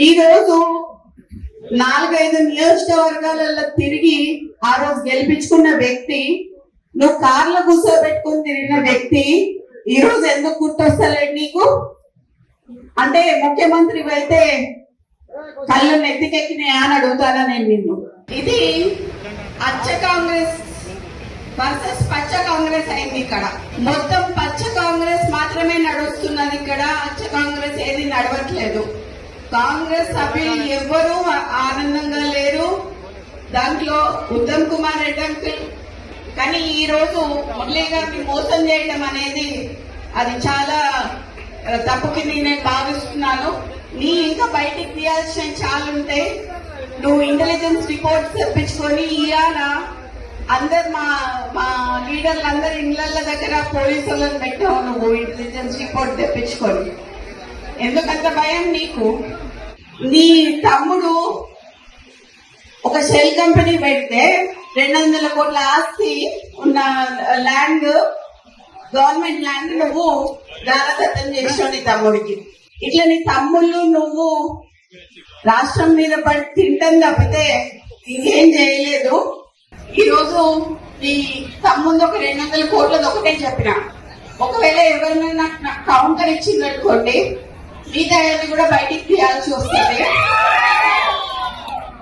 ఈ రోజు 4-5 నియోజకవర్గాలలో తిరిగి ఆ రోజు గెలిపించుకున్న వ్యక్తి, నువ్వు కార్లో కూర్చోబెట్టుకుని తిరిగిన వ్యక్తి ఈ రోజు ఎందుకు గుర్తొస్తలేడు నీకు? అంటే ముఖ్యమంత్రి అయితే కళ్ళు నెత్తికెక్కినాయా అని అడుగుతానా నేను నిన్ను? ఇది అచ్చ కాంగ్రెస్ వర్సెస్ పచ్చ కాంగ్రెస్ అయింది. ఇక్కడ మొత్తం పచ్చ కాంగ్రెస్ మాత్రమే నడుస్తున్నది. ఇక్కడ అచ్చ కాంగ్రెస్ ఏది నడవట్లేదు. కాంగ్రెస్ సభ్యులు ఎవ్వరూ ఆనందంగా లేరు. దాంట్లో ఉత్తమ్ కుమార్ రెడ్డి అంకుల్ కానీ ఈ రోజు మురళీ గారిని మోసం చేయడం అనేది అది చాలా తప్పుకి నేను భావిస్తున్నాను. నీ ఇంకా బయటికి తీయాల్సిన చాలా ఉంటాయి. నువ్వు ఇంటెలిజెన్స్ రిపోర్ట్స్ తెప్పించుకొని ఇవాళ అందరు మా లీడర్లు అందరు ఇళ్ల దగ్గర పోలీసులను పెట్టావు. నువ్వు ఇంటెలిజెన్స్ రిపోర్ట్ తెప్పించుకొని ఎందుకంత భయం నీకు? నీ తమ్ముడు ఒక షెల్ కంపెనీ పెడితే 200 కోట్ల ఆస్తి ఉన్న ల్యాండ్, గవర్నమెంట్ ల్యాండ్ నువ్వు దారదత్తం చేసావు నీ తమ్ముడికి. ఇట్లా నీ తమ్ముళ్ళు నువ్వు రాష్ట్రం మీద పడి తింటాం తప్పితే ఇంకేం చేయలేదు. ఈ రోజు నీ తమ్ముడు ఒక 200 కోట్లది ఒకటే చెప్పిన, ఒకవేళ ఎవరైనా నాకు కౌంటర్ ఇచ్చిందనుకోండి మిగతా కూడా బయటికి తీయాల్సి వస్తుంది.